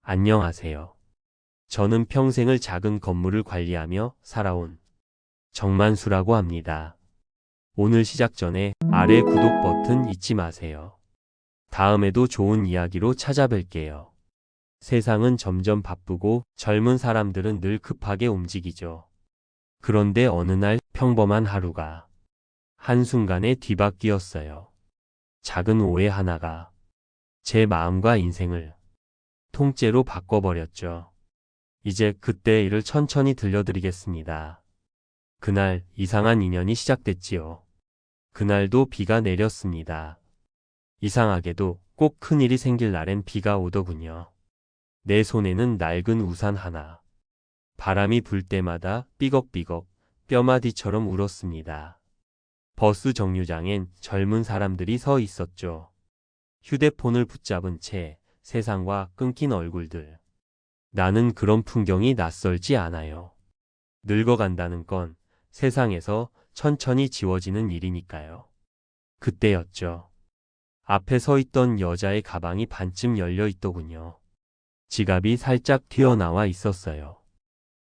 안녕하세요. 저는 평생을 작은 건물을 관리하며 살아온 정만수라고 합니다. 오늘 시작 전에 아래 구독 버튼 잊지 마세요. 다음에도 좋은 이야기로 찾아뵐게요. 세상은 점점 바쁘고 젊은 사람들은 늘 급하게 움직이죠. 그런데 어느 날 평범한 하루가 한순간에 뒤바뀌었어요. 작은 오해 하나가 제 마음과 인생을 통째로 바꿔버렸죠. 이제 그때 일을 천천히 들려드리겠습니다. 그날 이상한 인연이 시작됐지요. 그날도 비가 내렸습니다. 이상하게도 꼭 큰일이 생길 날엔 비가 오더군요. 내 손에는 낡은 우산 하나. 바람이 불 때마다 삐걱삐걱 뼈마디처럼 울었습니다. 버스 정류장엔 젊은 사람들이 서 있었죠. 휴대폰을 붙잡은 채 세상과 끊긴 얼굴들. 나는 그런 풍경이 낯설지 않아요. 늙어간다는 건 세상에서 천천히 지워지는 일이니까요. 그때였죠. 앞에 서 있던 여자의 가방이 반쯤 열려 있더군요. 지갑이 살짝 튀어나와 있었어요.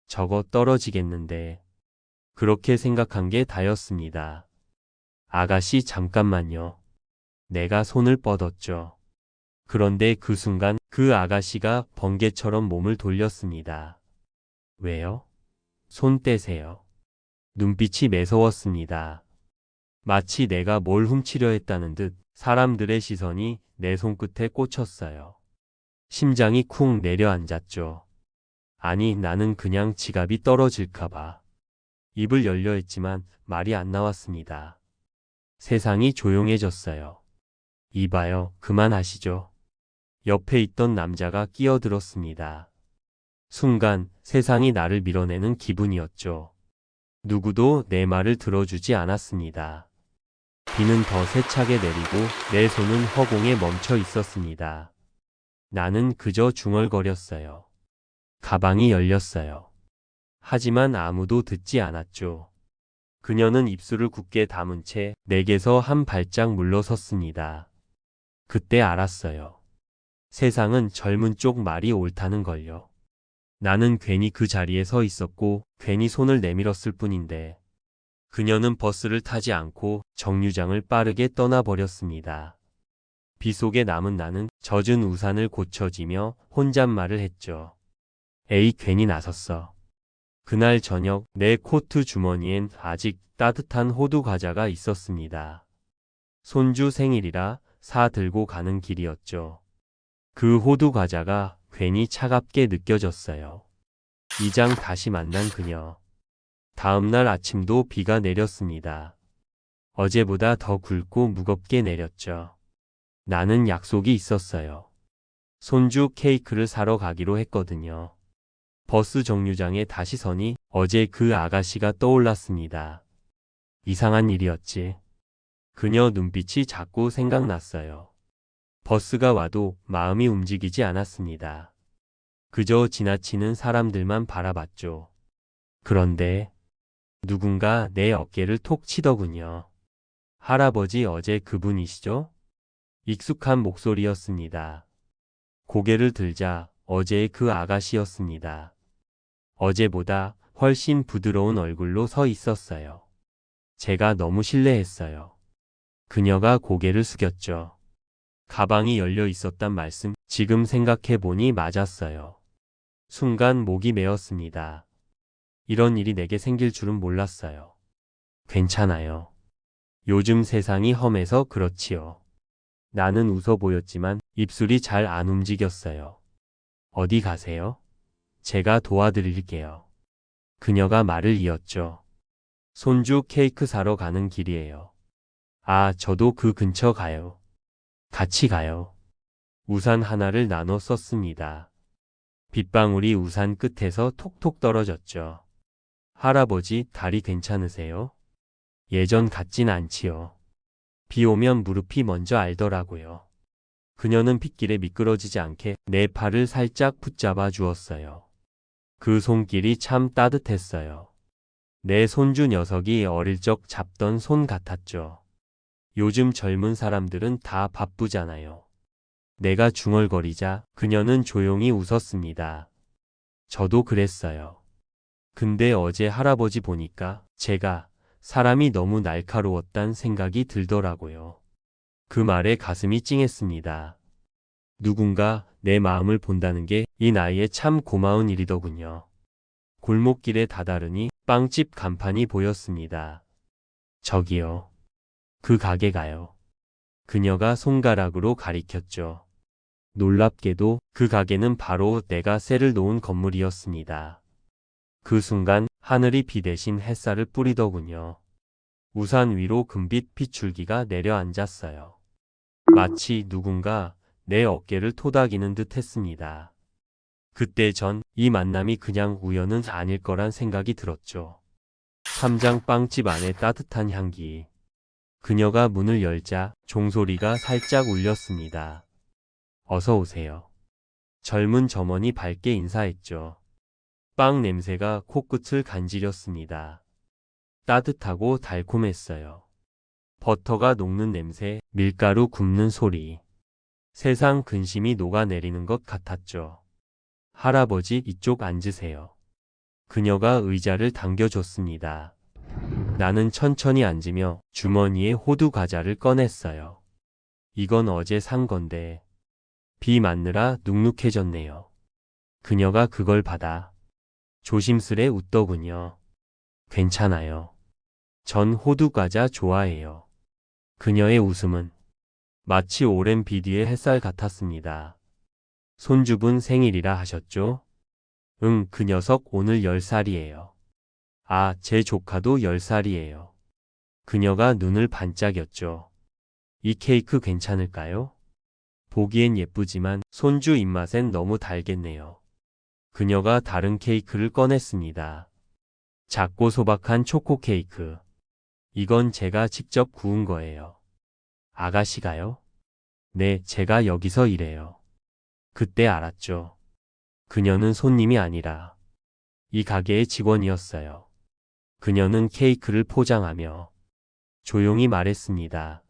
저거 떨어지겠는데. 그렇게 생각한 게 다였습니다. 아가씨 잠깐만요. 내가 손을 뻗었죠. 그런데 그 순간 그 아가씨가 번개처럼 몸을 돌렸습니다. 왜요? 손 떼세요. 눈빛이 매서웠습니다. 마치 내가 뭘 훔치려 했다는 듯 사람들의 시선이 내 손끝에 꽂혔어요. 심장이 쿵 내려앉았죠. 아니, 나는 그냥 지갑이 떨어질까봐. 입을 열려 했지만 말이 안 나왔습니다. 세상이 조용해졌어요. 이봐요, 그만하시죠. 옆에 있던 남자가 끼어들었습니다. 순간 세상이 나를 밀어내는 기분이었죠. 누구도 내 말을 들어주지 않았습니다. 비는 더 세차게 내리고 내 손은 허공에 멈춰 있었습니다. 나는 그저 중얼거렸어요. 가방이 열렸어요. 하지만 아무도 듣지 않았죠. 그녀는 입술을 굳게 다문 채 내게서 한 발짝 물러섰습니다. 그때 알았어요. 세상은 젊은 쪽 말이 옳다는 걸요. 나는 괜히 그 자리에 서 있었고 괜히 손을 내밀었을 뿐인데 그녀는 버스를 타지 않고 정류장을 빠르게 떠나버렸습니다. 비 속에 남은 나는 젖은 우산을 고쳐지며 혼잣말을 했죠. 에이, 괜히 나섰어. 그날 저녁 내 코트 주머니엔 아직 따뜻한 호두 과자가 있었습니다. 손주 생일이라 사 들고 가는 길이었죠. 그 호두 과자가 괜히 차갑게 느껴졌어요. 이장 다시 만난 그녀. 다음날 아침도 비가 내렸습니다. 어제보다 더 굵고 무겁게 내렸죠. 나는 약속이 있었어요. 손주 케이크를 사러 가기로 했거든요. 버스 정류장에 다시 서니 어제 그 아가씨가 떠올랐습니다. 이상한 일이었지. 그녀 눈빛이 자꾸 생각났어요. 버스가 와도 마음이 움직이지 않았습니다. 그저 지나치는 사람들만 바라봤죠. 그런데 누군가 내 어깨를 톡 치더군요. 할아버지, 어제 그분이시죠? 익숙한 목소리였습니다. 고개를 들자 어제의 그 아가씨였습니다. 어제보다 훨씬 부드러운 얼굴로 서 있었어요. 제가 너무 실례했어요. 그녀가 고개를 숙였죠. 가방이 열려 있었단 말씀, 지금 생각해보니 맞았어요. 순간 목이 메었습니다. 이런 일이 내게 생길 줄은 몰랐어요. 괜찮아요. 요즘 세상이 험해서 그렇지요. 나는 웃어 보였지만 입술이 잘 안 움직였어요. 어디 가세요? 제가 도와드릴게요. 그녀가 말을 이었죠. 손주 케이크 사러 가는 길이에요. 아, 저도 그 근처 가요. 같이 가요. 우산 하나를 나눠 썼습니다. 빗방울이 우산 끝에서 톡톡 떨어졌죠. 할아버지, 다리 괜찮으세요? 예전 같진 않지요. 비 오면 무릎이 먼저 알더라고요. 그녀는 빗길에 미끄러지지 않게 내 팔을 살짝 붙잡아 주었어요. 그 손길이 참 따뜻했어요. 내 손주 녀석이 어릴 적 잡던 손 같았죠. 요즘 젊은 사람들은 다 바쁘잖아요. 내가 중얼거리자 그녀는 조용히 웃었습니다. 저도 그랬어요. 근데 어제 할아버지 보니까 제가 사람이 너무 날카로웠단 생각이 들더라고요. 그 말에 가슴이 찡했습니다. 누군가 내 마음을 본다는 게 이 나이에 참 고마운 일이더군요. 골목길에 다다르니 빵집 간판이 보였습니다. 저기요. 그 가게가요. 그녀가 손가락으로 가리켰죠. 놀랍게도 그 가게는 바로 내가 셀을 놓은 건물이었습니다. 그 순간 하늘이 비 대신 햇살을 뿌리더군요. 우산 위로 금빛 핏줄기가 내려앉았어요. 마치 누군가 내 어깨를 토닥이는 듯 했습니다. 그때 전 이 만남이 그냥 우연은 아닐 거란 생각이 들었죠. 삼장 빵집 안에 따뜻한 향기. 그녀가 문을 열자 종소리가 살짝 울렸습니다. 어서 오세요. 젊은 점원이 밝게 인사했죠. 빵 냄새가 코끝을 간지렸습니다. 따뜻하고 달콤했어요. 버터가 녹는 냄새, 밀가루 굽는 소리. 세상 근심이 녹아내리는 것 같았죠. 할아버지 이쪽 앉으세요. 그녀가 의자를 당겨줬습니다. 나는 천천히 앉으며 주머니에 호두 과자를 꺼냈어요. 이건 어제 산 건데 비 맞느라 눅눅해졌네요. 그녀가 그걸 받아 조심스레 웃더군요. 괜찮아요. 전 호두 과자 좋아해요. 그녀의 웃음은 마치 오랜 비 뒤의 햇살 같았습니다. 손주분 생일이라 하셨죠? 응, 그 녀석 오늘 10살이에요. 아, 제 조카도 10살이에요. 그녀가 눈을 반짝였죠. 이 케이크 괜찮을까요? 보기엔 예쁘지만 손주 입맛엔 너무 달겠네요. 그녀가 다른 케이크를 꺼냈습니다. 작고 소박한 초코 케이크. 이건 제가 직접 구운 거예요. 아가씨가요? 네, 제가 여기서 일해요. 그때 알았죠. 그녀는 손님이 아니라 이 가게의 직원이었어요. 그녀는 케이크를 포장하며 조용히 말했습니다.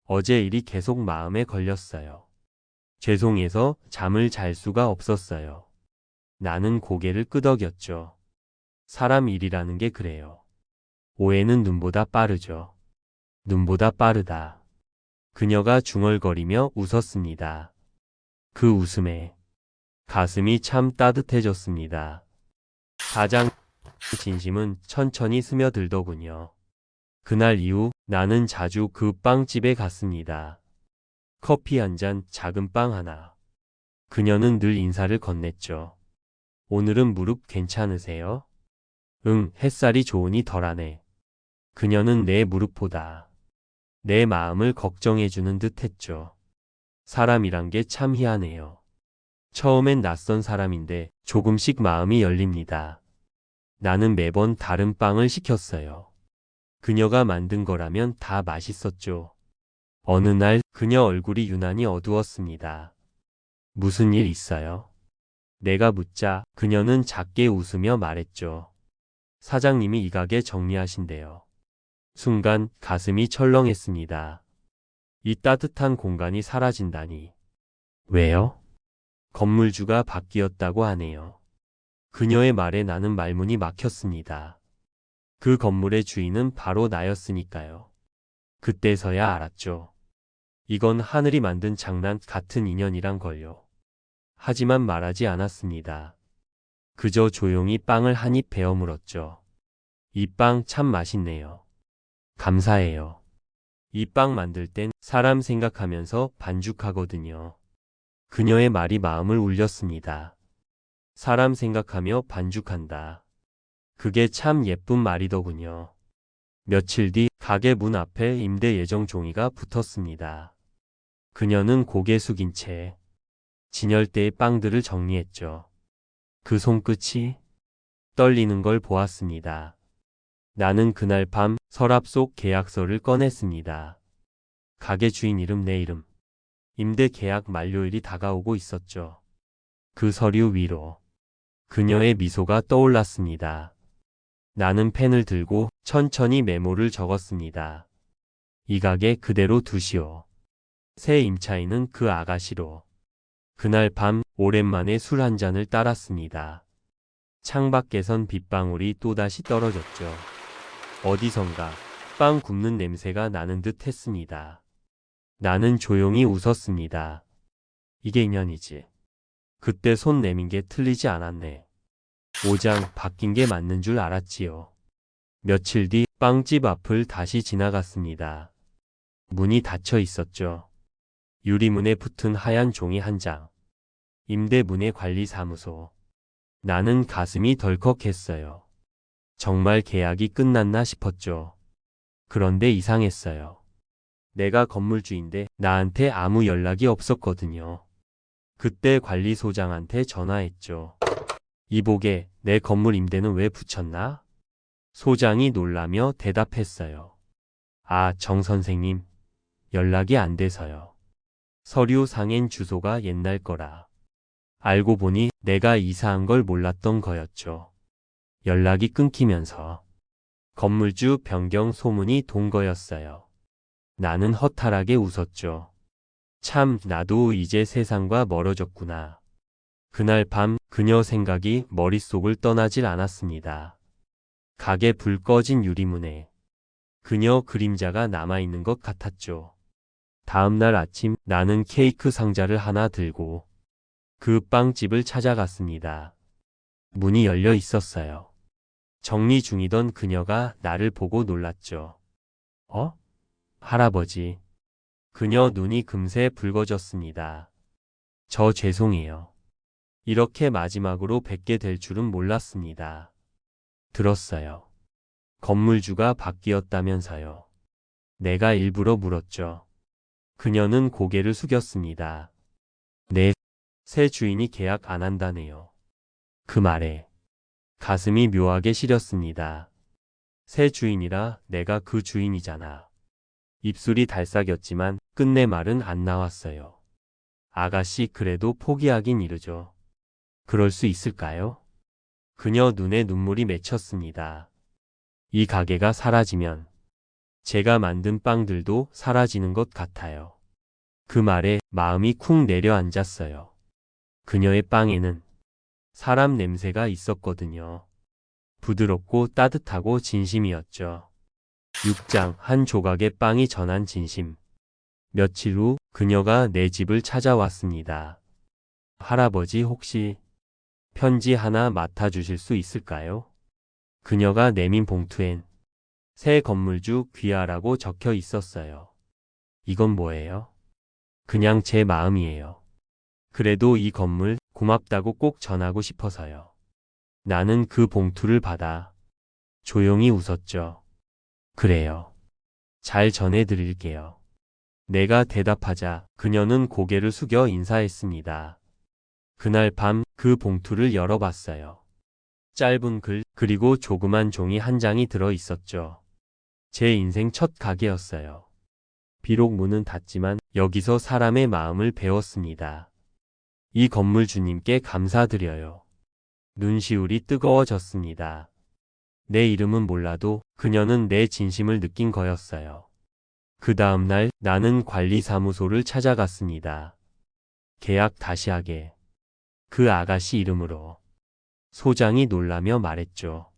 어제 일이 계속 마음에 걸렸어요. 죄송해서 잠을 잘 수가 없었어요. 나는 고개를 끄덕였죠. 사람 일이라는 게 그래요. 오해는 눈보다 빠르죠. 눈보다 빠르다. 그녀가 중얼거리며 웃었습니다. 그 웃음에 가슴이 참 따뜻해졌습니다. 가장 진심은 천천히 스며들더군요. 그날 이후 나는 자주 그 빵집에 갔습니다. 커피 한 잔, 작은 빵 하나. 그녀는 늘 인사를 건넸죠. 오늘은 무릎 괜찮으세요? 응, 햇살이 좋으니 덜하네. 그녀는 내 무릎보다 내 마음을 걱정해주는 듯 했죠. 사람이란 게 참 희한해요. 처음엔 낯선 사람인데 조금씩 마음이 열립니다. 나는 매번 다른 빵을 시켰어요. 그녀가 만든 거라면 다 맛있었죠. 어느 날 그녀 얼굴이 유난히 어두웠습니다. 무슨 일 있어요? 내가 묻자 그녀는 작게 웃으며 말했죠. 사장님이 이 가게 정리하신대요. 순간 가슴이 철렁했습니다. 이 따뜻한 공간이 사라진다니. 왜요? 건물주가 바뀌었다고 하네요. 그녀의 말에 나는 말문이 막혔습니다. 그 건물의 주인은 바로 나였으니까요. 그때서야 알았죠. 이건 하늘이 만든 장난 같은 인연이란 걸요. 하지만 말하지 않았습니다. 그저 조용히 빵을 한 입 베어 물었죠. 이 빵 참 맛있네요. 감사해요. 이 빵 만들 땐 사람 생각하면서 반죽하거든요. 그녀의 말이 마음을 울렸습니다. 사람 생각하며 반죽한다. 그게 참 예쁜 말이더군요. 며칠 뒤 가게 문 앞에 임대 예정 종이가 붙었습니다. 그녀는 고개 숙인 채 진열대의 빵들을 정리했죠. 그 손끝이 떨리는 걸 보았습니다. 나는 그날 밤 서랍 속 계약서를 꺼냈습니다. 가게 주인 이름 내 이름. 임대 계약 만료일이 다가오고 있었죠. 그 서류 위로 그녀의 미소가 떠올랐습니다. 나는 펜을 들고 천천히 메모를 적었습니다. 이 가게 그대로 두시오. 새 임차인은 그 아가씨로. 그날 밤 오랜만에 술 한 잔을 따랐습니다. 창밖에선 빗방울이 또다시 떨어졌죠. 어디선가 빵 굽는 냄새가 나는 듯 했습니다. 나는 조용히 웃었습니다. 이게 인연이지. 그때 손 내민 게 틀리지 않았네. 오장 바뀐 게 맞는 줄 알았지요. 며칠 뒤 빵집 앞을 다시 지나갔습니다. 문이 닫혀 있었죠. 유리문에 붙은 하얀 종이 한 장. 임대문의 관리사무소. 나는 가슴이 덜컥했어요. 정말 계약이 끝났나 싶었죠. 그런데 이상했어요. 내가 건물주인데 나한테 아무 연락이 없었거든요. 그때 관리소장한테 전화했죠. 이복에 내 건물 임대는 왜 붙였나? 소장이 놀라며 대답했어요. 아, 정 선생님. 연락이 안 돼서요. 서류상엔 주소가 옛날 거라. 알고 보니 내가 이사한 걸 몰랐던 거였죠. 연락이 끊기면서 건물주 변경 소문이 돈 거였어요. 나는 허탈하게 웃었죠. 참, 나도 이제 세상과 멀어졌구나. 그날 밤 그녀 생각이 머릿속을 떠나질 않았습니다. 가게 불 꺼진 유리문에 그녀 그림자가 남아있는 것 같았죠. 다음날 아침 나는 케이크 상자를 하나 들고 그 빵집을 찾아갔습니다. 문이 열려 있었어요. 정리 중이던 그녀가 나를 보고 놀랐죠. 어? 할아버지. 그녀 눈이 금세 붉어졌습니다. 저 죄송해요. 이렇게 마지막으로 뵙게 될 줄은 몰랐습니다. 들었어요. 건물주가 바뀌었다면서요. 내가 일부러 물었죠. 그녀는 고개를 숙였습니다. 네, 새 주인이 계약 안 한다네요. 그 말에 가슴이 묘하게 시렸습니다. 새 주인이라 내가 그 주인이잖아. 입술이 달싹였지만 끝내 말은 안 나왔어요. 아가씨, 그래도 포기하긴 이르죠. 그럴 수 있을까요? 그녀 눈에 눈물이 맺혔습니다. 이 가게가 사라지면 제가 만든 빵들도 사라지는 것 같아요. 그 말에 마음이 쿵 내려앉았어요. 그녀의 빵에는 사람 냄새가 있었거든요. 부드럽고 따뜻하고 진심이었죠. 6장 한 조각의 빵이 전한 진심. 며칠 후 그녀가 내 집을 찾아왔습니다. 할아버지, 혹시 편지 하나 맡아주실 수 있을까요? 그녀가 내민 봉투엔 새 건물주 귀하라고 적혀 있었어요. 이건 뭐예요? 그냥 제 마음이에요. 그래도 이 건물 고맙다고 꼭 전하고 싶어서요. 나는 그 봉투를 받아 조용히 웃었죠. 그래요. 잘 전해드릴게요. 내가 대답하자 그녀는 고개를 숙여 인사했습니다. 그날 밤 그 봉투를 열어봤어요. 짧은 글, 그리고 조그만 종이 한 장이 들어 있었죠. 제 인생 첫 가게였어요. 비록 문은 닫지만 여기서 사람의 마음을 배웠습니다. 이 건물 주님께 감사드려요. 눈시울이 뜨거워졌습니다. 내 이름은 몰라도 그녀는 내 진심을 느낀 거였어요. 그 다음 날 나는 관리사무소를 찾아갔습니다. 계약 다시 하게. 그 아가씨 이름으로. 소장이 놀라며 말했죠.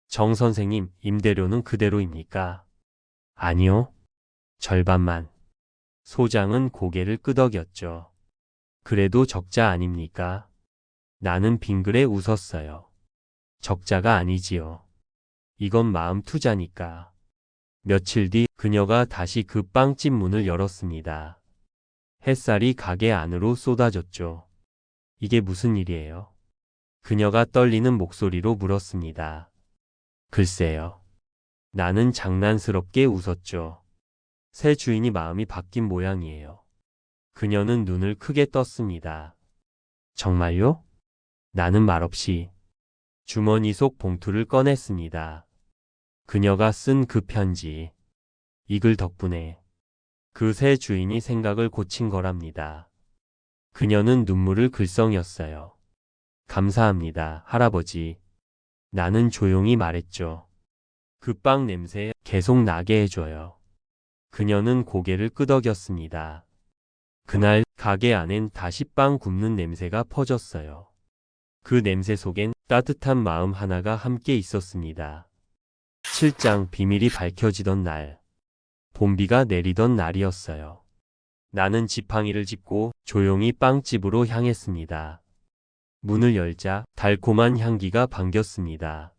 정 선생님, 임대료는 그대로입니까? 아니요. 절반만. 소장은 고개를 끄덕였죠. 그래도 적자 아닙니까? 나는 빙그레 웃었어요. 적자가 아니지요. 이건 마음 투자니까. 며칠 뒤 그녀가 다시 그 빵집 문을 열었습니다. 햇살이 가게 안으로 쏟아졌죠. 이게 무슨 일이에요? 그녀가 떨리는 목소리로 물었습니다. 글쎄요. 나는 장난스럽게 웃었죠. 새 주인이 마음이 바뀐 모양이에요. 그녀는 눈을 크게 떴습니다. 정말요? 나는 말없이 주머니 속 봉투를 꺼냈습니다. 그녀가 쓴 그 편지. 이 글 덕분에 그 새 주인이 생각을 고친 거랍니다. 그녀는 눈물을 글썽였어요. 감사합니다, 할아버지. 나는 조용히 말했죠. 그 빵 냄새 계속 나게 해줘요. 그녀는 고개를 끄덕였습니다. 그날 가게 안엔 다시 빵 굽는 냄새가 퍼졌어요. 그 냄새 속엔 따뜻한 마음 하나가 함께 있었습니다. 7장 비밀이 밝혀지던 날. 봄비가 내리던 날이었어요. 나는 지팡이를 짚고 조용히 빵집으로 향했습니다. 문을 열자 달콤한 향기가 반겼습니다.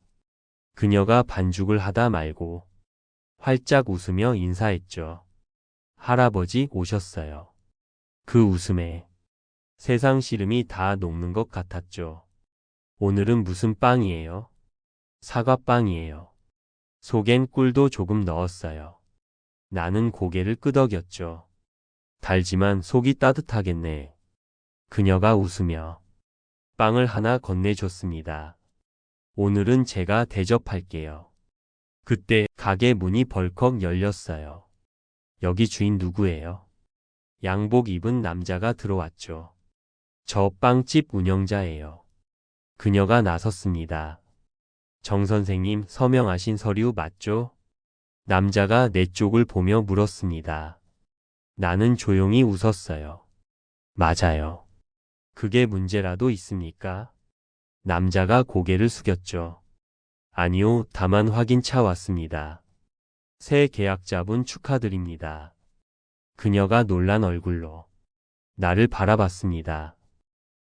그녀가 반죽을 하다 말고 활짝 웃으며 인사했죠. 할아버지 오셨어요. 그 웃음에 세상 시름이 다 녹는 것 같았죠. 오늘은 무슨 빵이에요? 사과빵이에요. 속엔 꿀도 조금 넣었어요. 나는 고개를 끄덕였죠. 달지만 속이 따뜻하겠네. 그녀가 웃으며 빵을 하나 건네줬습니다. 오늘은 제가 대접할게요. 그때 가게 문이 벌컥 열렸어요. 여기 주인 누구예요? 양복 입은 남자가 들어왔죠. 저 빵집 운영자예요. 그녀가 나섰습니다. 정 선생님 서명하신 서류 맞죠? 남자가 내 쪽을 보며 물었습니다. 나는 조용히 웃었어요. 맞아요. 그게 문제라도 있습니까? 남자가 고개를 숙였죠. 아니요, 다만 확인차 왔습니다. 새 계약자분 축하드립니다. 그녀가 놀란 얼굴로 나를 바라봤습니다.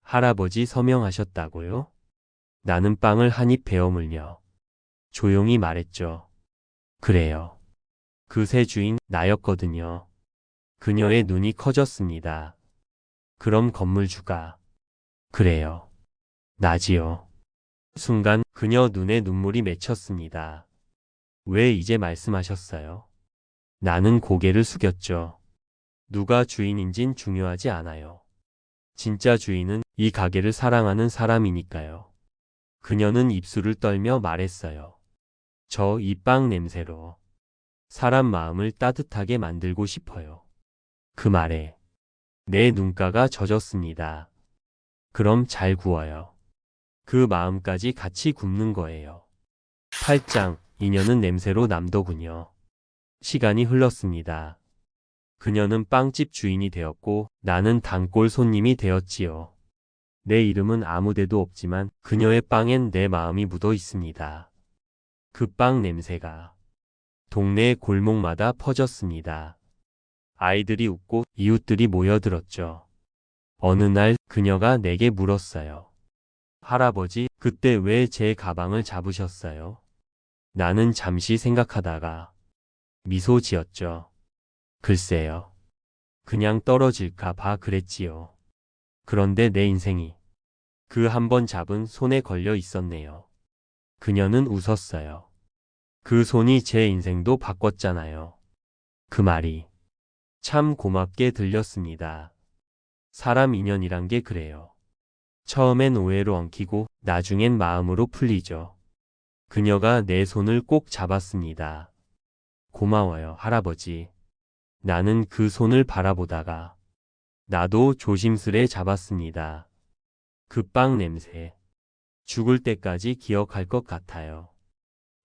할아버지 서명하셨다고요? 나는 빵을 한 입 베어 물며 조용히 말했죠. 그래요. 그 새 주인 나였거든요. 그녀의 눈이 커졌습니다. 그럼 건물주가. 그래요. 나지요. 순간 그녀 눈에 눈물이 맺혔습니다. 왜 이제 말씀하셨어요? 나는 고개를 숙였죠. 누가 주인인진 중요하지 않아요. 진짜 주인은 이 가게를 사랑하는 사람이니까요. 그녀는 입술을 떨며 말했어요. 저 이 빵 냄새로 사람 마음을 따뜻하게 만들고 싶어요. 그 말에 내 눈가가 젖었습니다. 그럼 잘 구워요. 그 마음까지 같이 굽는 거예요. 8장, 인연은 냄새로 남더군요. 시간이 흘렀습니다. 그녀는 빵집 주인이 되었고 나는 단골 손님이 되었지요. 내 이름은 아무데도 없지만 그녀의 빵엔 내 마음이 묻어 있습니다. 그 빵 냄새가 동네 골목마다 퍼졌습니다. 아이들이 웃고 이웃들이 모여들었죠. 어느 날 그녀가 내게 물었어요. 할아버지, 그때 왜 제 가방을 잡으셨어요? 나는 잠시 생각하다가 미소 지었죠. 글쎄요. 그냥 떨어질까 봐 그랬지요. 그런데 내 인생이 그 한 번 잡은 손에 걸려 있었네요. 그녀는 웃었어요. 그 손이 제 인생도 바꿨잖아요. 그 말이 참 고맙게 들렸습니다. 사람 인연이란 게 그래요. 처음엔 오해로 엉키고 나중엔 마음으로 풀리죠. 그녀가 내 손을 꼭 잡았습니다. 고마워요, 할아버지. 나는 그 손을 바라보다가 나도 조심스레 잡았습니다. 그 빵 냄새. 죽을 때까지 기억할 것 같아요.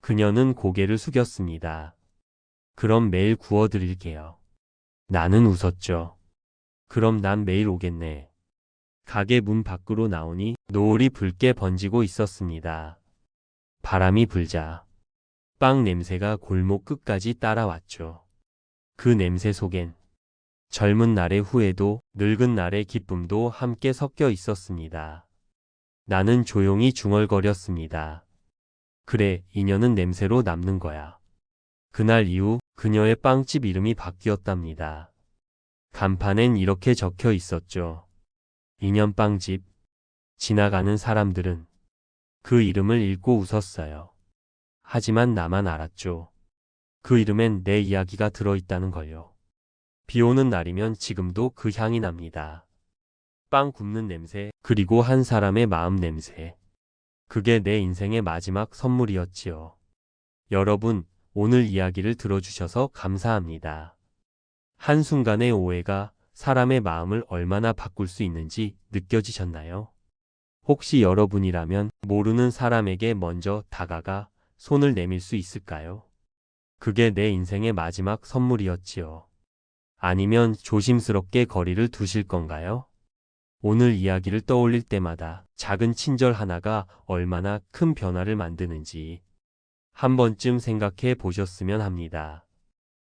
그녀는 고개를 숙였습니다. 그럼 매일 구워드릴게요. 나는 웃었죠. 그럼 난 매일 오겠네. 가게 문 밖으로 나오니 노을이 붉게 번지고 있었습니다. 바람이 불자 빵 냄새가 골목 끝까지 따라왔죠. 그 냄새 속엔 젊은 날의 후회도 늙은 날의 기쁨도 함께 섞여 있었습니다. 나는 조용히 중얼거렸습니다. 그래, 인연은 냄새로 남는 거야. 그날 이후 그녀의 빵집 이름이 바뀌었답니다. 간판엔 이렇게 적혀 있었죠. 인연빵집. 지나가는 사람들은 그 이름을 읽고 웃었어요. 하지만 나만 알았죠. 그 이름엔 내 이야기가 들어있다는 걸요. 비 오는 날이면 지금도 그 향이 납니다. 빵 굽는 냄새, 그리고 한 사람의 마음 냄새. 그게 내 인생의 마지막 선물이었지요. 여러분, 오늘 이야기를 들어주셔서 감사합니다. 한순간의 오해가 사람의 마음을 얼마나 바꿀 수 있는지 느껴지셨나요? 혹시 여러분이라면 모르는 사람에게 먼저 다가가 손을 내밀 수 있을까요? 그게 내 인생의 마지막 선물이었지요. 아니면 조심스럽게 거리를 두실 건가요? 오늘 이야기를 떠올릴 때마다 작은 친절 하나가 얼마나 큰 변화를 만드는지 한 번쯤 생각해 보셨으면 합니다.